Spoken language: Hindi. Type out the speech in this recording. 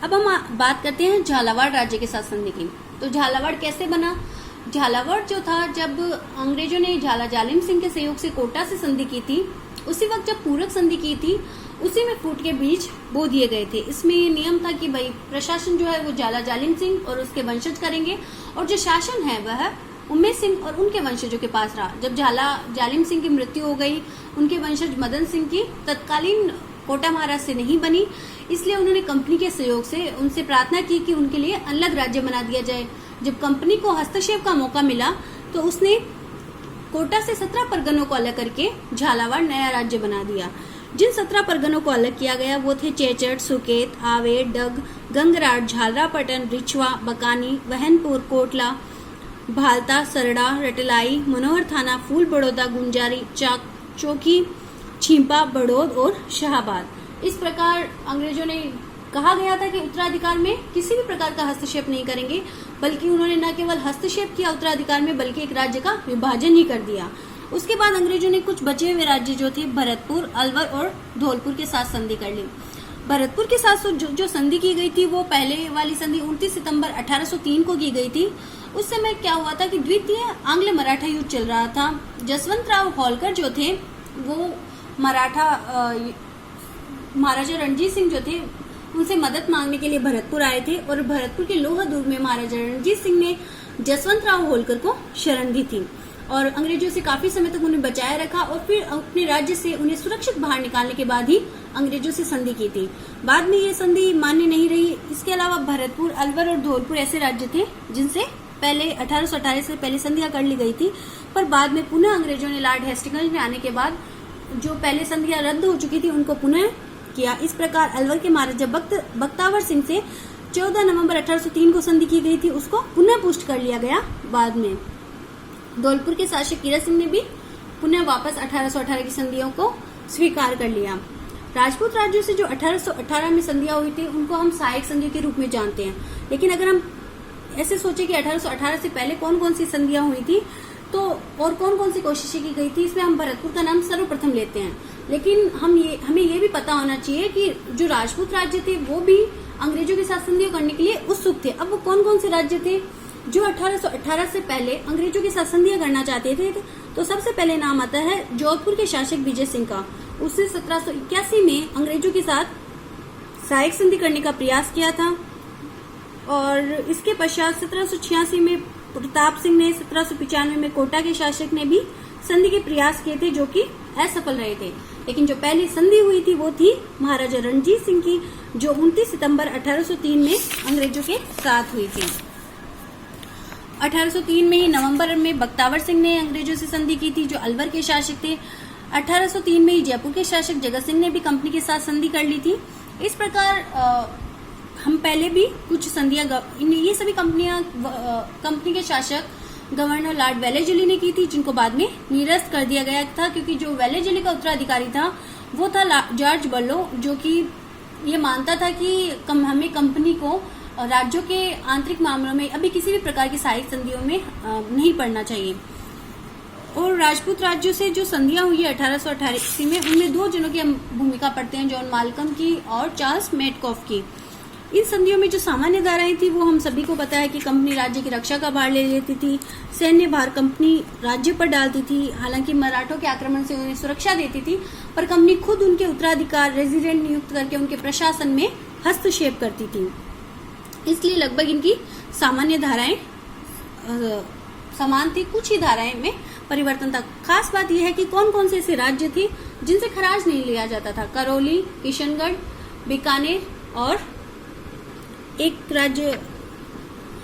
अब हम बात करते हैं झालावाड़ राज्य के साथ संधि की। तो झालावाड़ कैसे बना? झालावाड़ जो था, जब अंग्रेजों ने झाला जालिम सिंह के सहयोग से कोटा से संधि की थी, उसी वक्त जब पूरक संधि की थी, उसी में फूट के बीज बो दिए गए थे। इसमें ये नियम था कि भाई प्रशासन जो है वो झाला जालिम सिंह और उसके वंशज करेंगे, और जो शासन है वह उम्मे सिंह और उनके वंशजों के पास रहा। जब झाला जालिम सिंह की मृत्यु हो गई, उनके वंशज मदन सिंह की तत्कालीन कोटा महाराज से नहीं बनी, इसलिए उन्होंने कंपनी के सहयोग से उनसे प्रार्थना की कि उनके लिए अलग राज्य बना दिया जाए। जब कंपनी को हस्तक्षेप का मौका मिला तो उसने कोटा से 17 परगनों को अलग करके झालावाड़ नया राज्य बना दिया। जिन 17 परगनों को अलग किया गया वो थे चेचट, सुकेत, आवेर, डग, गंगराट, झालरापटन, रिछवा, बकानी, वहनपुर, कोटला, भालता, सरड़ा, रटलाई, मनोहर थाना, फूल बड़ौदा, गुंजारी, चौकी, छिंपा, बड़ौद और शाहबाद। इस प्रकार अंग्रेजों ने कहा गया था कि उत्तराधिकार में किसी भी प्रकार का हस्तक्षेप नहीं करेंगे, बल्कि उन्होंने न केवल हस्तक्षेप किया उत्तराधिकार में, बल्कि एक राज्य का विभाजन ही कर दिया। उसके बाद अंग्रेजों ने कुछ बचे हुए राज्य जो थे भरतपुर, अलवर और धौलपुर के साथ संधि कर ली। भरतपुर के साथ जो संधि की गई थी वो पहले वाली संधि 29 सितंबर 1803 को की गई थी। उस समय क्या हुआ था कि द्वितीय आंग्ल मराठा युद्ध चल रहा था। जसवंतराव होलकर जो थे वो महाराजा रणजीत सिंह जो थे उनसे मदद मांगने के लिए भरतपुर आए थे, और भरतपुर के लोहा दुर्ग में महाराजा रणजीत सिंह ने जसवंतराव होलकर को शरण दी थी और अंग्रेजों से काफी समय तक उन्हें बचाए रखा, और फिर अपने राज्य से उन्हें सुरक्षित बाहर निकालने के बाद ही अंग्रेजों से संधि की थी। बाद में ये संधि मान्य नहीं रही। इसके अलावा भरतपुर, अलवर और धौलपुर ऐसे राज्य थे जिनसे पहले 1818 से पहले संधियां कर ली गई थी, पर बाद में पुनः अंग्रेजों ने लॉर्ड हेस्टिंग्स में आने के बाद जो पहले संधियां रद्द हो चुकी थी उनको पुनः किया। इस प्रकार अलवर के महाराजा बख्तावर सिंह से 14 नवंबर 1803 को संधि की गई थी, उसको पुनः पुष्ट कर लिया गया बाद में। धौलपुर के शासक कीरत सिंह ने भी पुनः वापस 1818 की संधियों को स्वीकार कर लिया। राजपूत राज्यों से जो 1818 में संधियां हुई थी उनको हम सहायक संधियों के रूप में जानते हैं, लेकिन अगर हम ऐसे सोचे कि 1818 से पहले कौन कौन सी संधियां हुई थी तो और कौन कौन सी कोशिशें की गई थी, इसमें हम भरतपुर का नाम सर्वप्रथम लेते हैं। लेकिन हमें ये भी पता होना चाहिए कि जो राजपूत राज्य थे वो भी अंग्रेजों के साथ संधियां करने के लिए उत्सुक थे। अब वो कौन कौन से राज्य थे जो 1818 से पहले अंग्रेजों के साथ संधियां करना चाहते थे? तो सबसे पहले नाम आता है जोधपुर के शासक विजय सिंह का। उसने 1781 में अंग्रेजों के साथ सहायक संधि करने का प्रयास किया था, और इसके पश्चात 1786 में प्रताप सिंह ने, 1795 में कोटा के शासक ने भी संधि के प्रयास किए थे जो कि असफल रहे थे। लेकिन जो पहली संधि हुई थी वो थी महाराजा रणजीत सिंह की, जो 29 सितंबर 1803 में अंग्रेजों के साथ हुई थी। 1803 में ही नवंबर में बख्तावर सिंह ने अंग्रेजों से संधि की थी जो अलवर के शासक थे। 1803 में ही जयपुर के शासक जगत सिंह ने भी कंपनी के साथ संधि कर ली थी। इस प्रकार हम पहले भी कुछ संधियां ये सभी कंपनी के शासक गवर्नर लॉर्ड वेलेजली ने की थी, जिनको बाद में निरस्त कर दिया गया था, क्योंकि जो वेलेजली का उत्तराधिकारी था वो था जॉर्ज बर्लो, जो कि ये मानता था कि हमें कंपनी को राज्यों के आंतरिक मामलों में अभी किसी भी प्रकार की सहायक संधियों में नहीं पड़ना चाहिए। और राजपूत राज्यों से जो संधियां हुई है 1888 में, उनमें 2 जनों की भूमिका पड़ते हैं, जॉन माल्कम की और चार्ल्स मेटकॉफ की। इन संधियों में जो सामान्य धाराएं थी वो हम सभी को पता है कि कंपनी राज्य की रक्षा का भार ले लेती थी, सैन्य भार कंपनी राज्य पर डालती थी। हालांकि मराठों के आक्रमण से उन्हें सुरक्षा देती थी, पर कंपनी खुद उनके उत्तराधिकार रेजिडेंट नियुक्त करके उनके प्रशासन में हस्तक्षेप करती थी। इसलिए लगभग इनकी सामान्य धाराएं समान थी, कुछ ही धाराएं में परिवर्तन था। खास बात यह है कि कौन कौन से ऐसे राज्य थे जिनसे खराज नहीं लिया जाता था। करौली, किशनगढ़, बीकानेर और एक राज्य